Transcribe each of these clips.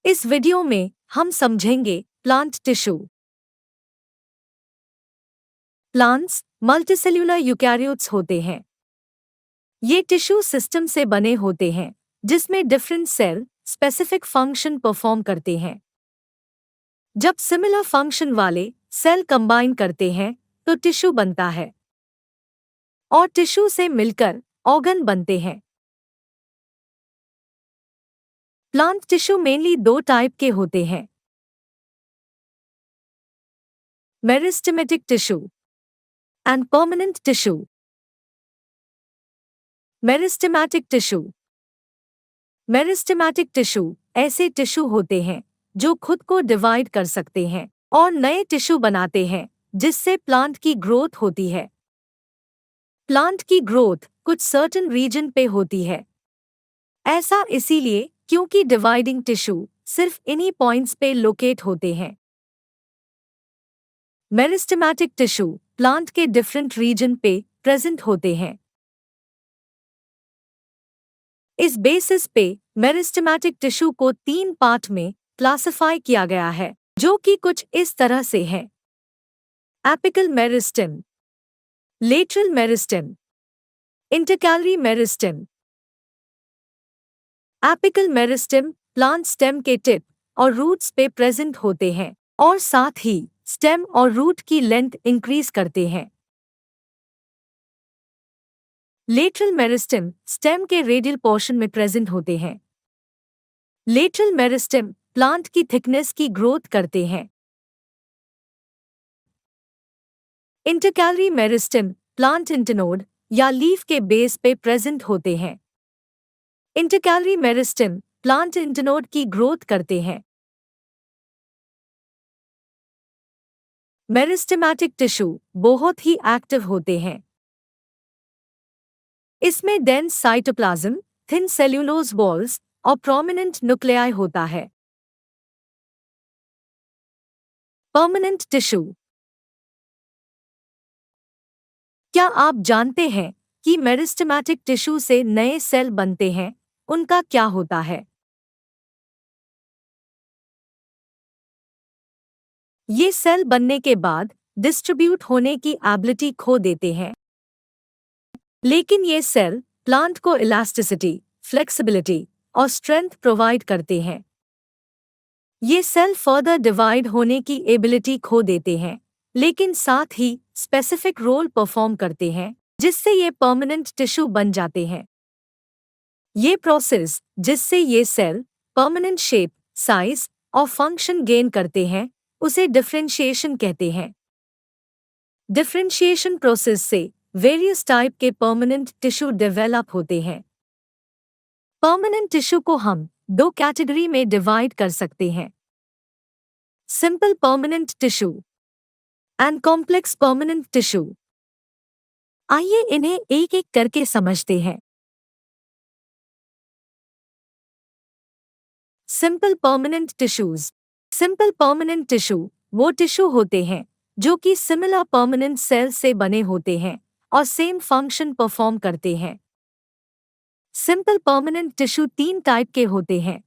इस वीडियो में हम समझेंगे plant tissue. Plants multicellular eukaryotes होते हैं। ये टिश्यू सिस्टम से बने होते हैं जिसमें different cell specific function perform करते हैं। जब सिमिलर फंक्शन वाले सेल कंबाइन करते हैं तो टिश्यू बनता है और टिश्यू से मिलकर ऑर्गन बनते हैं। प्लांट टिश्यू मेनली दो टाइप के होते हैं, meristematic tissue and permanent tissue. Meristematic tissue meristematic tissue ऐसे टिश्यू होते हैं जो खुद को डिवाइड कर सकते हैं और नए टिश्यू बनाते हैं जिससे प्लांट की ग्रोथ होती है। प्लांट की ग्रोथ कुछ सर्टेन रीजन पे होती है। ऐसा इसीलिए क्योंकि डिवाइडिंग टिश्यू सिर्फ इन्हीं पॉइंट्स पे लोकेट होते हैं। मेरिस्टेमेटिक टिश्यू प्लांट के डिफरेंट रीजन पे प्रेजेंट होते हैं। इस बेसिस पे मेरिस्टेमेटिक टिश्यू को 3 पार्ट में क्लासिफाई किया गया है, जो कि कुछ इस तरह से हैं: apical meristem, lateral meristem, intercalary meristem. Apical meristem plant stem के टिप और रूट्स पे प्रेजेंट होते हैं और साथ ही स्टेम और रूट की लेंथ इंक्रीज करते हैं। लेटरल मेरिस्टेम स्टेम के रेडियल पोर्शन में प्रेजेंट होते हैं। लेटरल मेरिस्टेम प्लांट की थिकनेस की ग्रोथ करते हैं। इंटरकैलरी मेरिस्टेम प्लांट इंटरनोड या लीफ के बेस पे प्रेजेंट होते हैं। इंटरकैलरी मेरिस्टेम प्लांट इंटरनोड की ग्रोथ करते हैं। मेरिस्टेमेटिक टिश्यू बहुत ही एक्टिव होते हैं। इसमें dense cytoplasm, thin cellulose walls और प्रोमिनेंट न्यूक्लियाई होता है। Permanent tissue. क्या आप जानते हैं कि मेरिस्टेमेटिक टिश्यू से नए सेल बनते हैं, उनका क्या होता है? ये सेल बनने के बाद डिस्ट्रीब्यूट होने की एबिलिटी खो देते हैं, लेकिन ये सेल प्लांट को इलास्टिसिटी, फ्लेक्सिबिलिटी और स्ट्रेंथ प्रोवाइड करते हैं। ये सेल फर्दर डिवाइड होने की एबिलिटी खो देते हैं, लेकिन साथ ही स्पेसिफिक रोल परफॉर्म करते हैं जिससे ये परमानेंट टिश्यू बन जाते हैं। ये प्रोसेस जिससे ये सेल परमानेंट शेप, साइज और फंक्शन गेन करते हैं उसे डिफरेंशिएशन कहते हैं। डिफरेंशिएशन प्रोसेस से वेरियस टाइप के परमानेंट टिश्यू डेवलप होते हैं। परमानेंट टिश्यू को हम दो कैटेगरी में डिवाइड कर सकते हैं: simple permanent tissue and complex permanent tissue. आइए इन्हें एक एक करके समझते हैं। Simple permanent tissues. Simple permanent tissue वो टिश्यू होते हैं जो कि सिमिलर परमानेंट सेल से बने होते हैं और सेम फंक्शन परफॉर्म करते हैं। सिंपल परमानेंट टिश्यू 3 टाइप के होते हैं: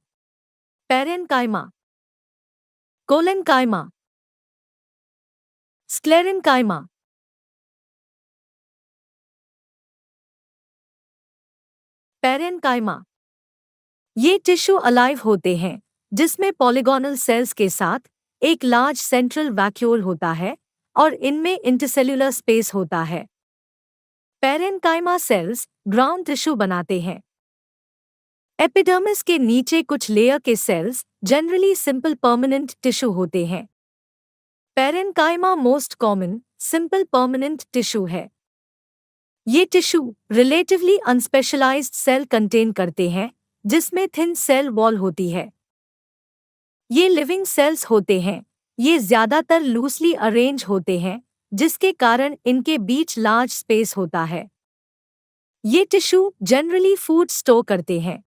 पेरेन्काइमा, कोलेन्काइमा, स्क्लेरेन्काइमा। पेरेन्काइमा ये टिश्यू अलाइव होते हैं जिसमें पॉलीगोनल सेल्स के साथ एक लार्ज सेंट्रल वैक्यूल होता है और इनमें इंटरसेल्यूलर स्पेस होता है। पेरेन्काइमा सेल्स ग्राउंड टिश्यू बनाते हैं। एपिडर्मिस के नीचे कुछ लेयर के cells generally simple permanent tissue होते हैं। Parenchyma most common simple permanent tissue है। ये tissue relatively unspecialized cell contain करते हैं जिसमें थिन सेल वॉल होती है। ये लिविंग सेल्स होते हैं। ये ज्यादातर लूसली अरेंज होते हैं जिसके कारण इनके बीच लार्ज स्पेस होता है। ये टिश्यू जनरली फूड स्टोर करते हैं।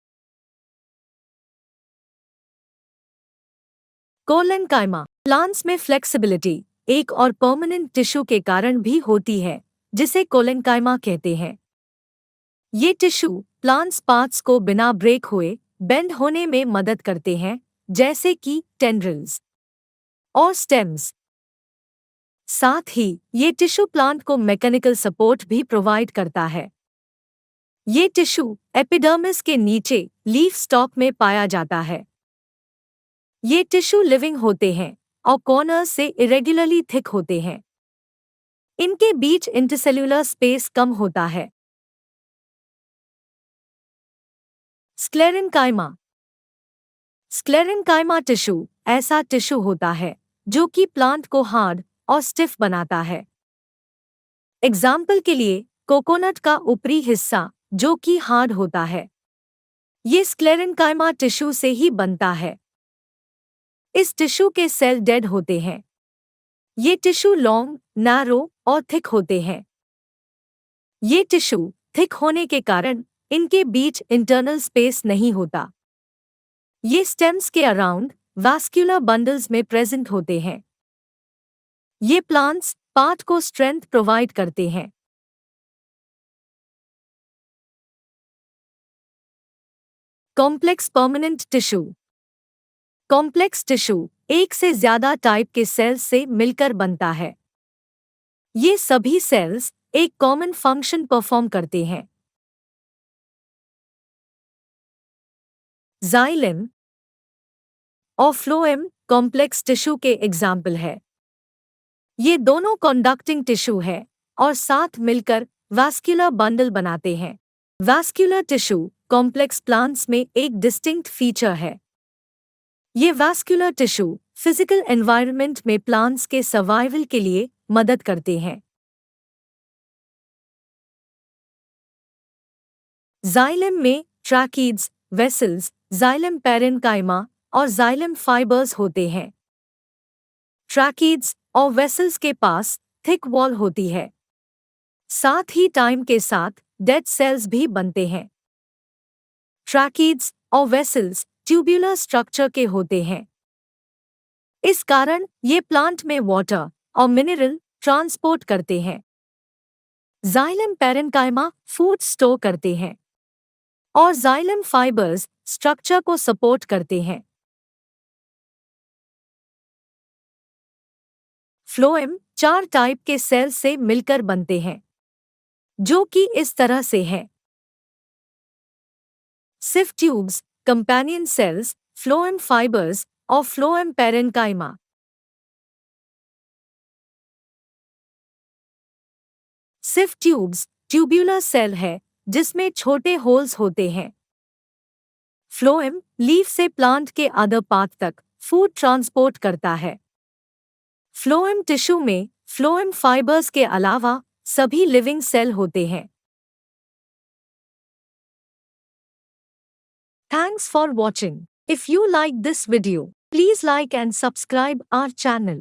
कोलेन्काइमा प्लांट्स में फ्लेक्सिबिलिटी एक और परमानेंट टिश्यू के कारण भी होती है जिसे कोलेन्काइमा कहते हैं। ये टिश्यू प्लांट्स पार्ट्स को बिना ब्रेक हुए बेंड होने में मदद करते हैं जैसे कि टेंड्रिल्स और स्टेम्स। साथ ही ये टिश्यू प्लांट को मैकेनिकल सपोर्ट भी प्रोवाइड करता है। ये टिश्यू एपिडर्मिस के नीचे लीफ स्टॉक में पाया जाता है। ये टिश्यू लिविंग होते हैं और कॉर्नर्स से इरेगुलरली थिक होते हैं। इनके बीच इंटरसेल्यूलर स्पेस कम होता है। स्क्लेरेन्काइमा। स्क्लेरेन्काइमा टिश्यू ऐसा टिश्यू होता है जो कि प्लांट को हार्ड और स्टिफ बनाता है। एग्जाम्पल के लिए कोकोनट का ऊपरी हिस्सा जो कि हार्ड होता है, ये स्क्लेरेन्काइमा टिश्यू से ही बनता है। इस टिश्यू के सेल डेड होते हैं। ये टिश्यू लॉन्ग, नैरो और थिक होते हैं। ये टिश्यू थिक होने के कारण इनके बीच इंटरनल स्पेस नहीं होता। ये स्टेम्स के अराउंड वास्कुलर बंडल्स में प्रेजेंट होते हैं। ये प्लांट्स पार्ट को स्ट्रेंथ प्रोवाइड करते हैं। Complex permanent tissue. Complex tissue एक से ज्यादा टाइप के सेल्स से मिलकर बनता है। ये सभी सेल्स एक कॉमन फंक्शन परफॉर्म करते हैं। जाइलम और फ्लोएम कॉम्प्लेक्स टिश्यू के एग्जाम्पल है। ये दोनों कंडक्टिंग टिश्यू है और साथ मिलकर वास्कुलर बंडल बनाते हैं। वास्कुलर टिश्यू कॉम्प्लेक्स प्लांट्स में एक डिस्टिंक्ट फीचर है। ये वास्कुलर टिश्यू फिजिकल एनवायरनमेंट में प्लांट्स के सर्वाइवल के लिए मदद करते हैं। जाइलम में ट्रैकीड्स, वेसल्स, जाइलम पैरेन्काइमा और जाइलम फाइबर्स होते हैं। ट्रैकीड्स और वेसल्स के पास थिक वॉल होती है। साथ ही टाइम के साथ डेड सेल्स भी बनते हैं। ट्रैकीड्स और वेसल्स ट्यूब्यूलर स्ट्रक्चर के होते हैं। इस कारण ये प्लांट में वाटर और मिनरल ट्रांसपोर्ट करते हैं। जाइलम पैरेन्काइमा फूड स्टोर करते हैं और जाइलम फाइबर्स स्ट्रक्चर को सपोर्ट करते हैं। फ्लोएम 4 टाइप के सेल से मिलकर बनते हैं, जो कि इस तरह से हैं। सिफ tubes, companion cells, phloem fibres और फ्लोएम पैरेन्काइमा। सिफ ट्यूब्स ट्यूब्यूलर सेल है जिसमें छोटे होल्स होते हैं। फ्लोएम लीफ से प्लांट के अदर पार्ट तक फूड ट्रांसपोर्ट करता है। फ्लोएम टिश्यू में फ्लोएम फाइबर्स के अलावा सभी लिविंग सेल होते हैं। Thanks for watching. If you like this video, please like and subscribe our channel.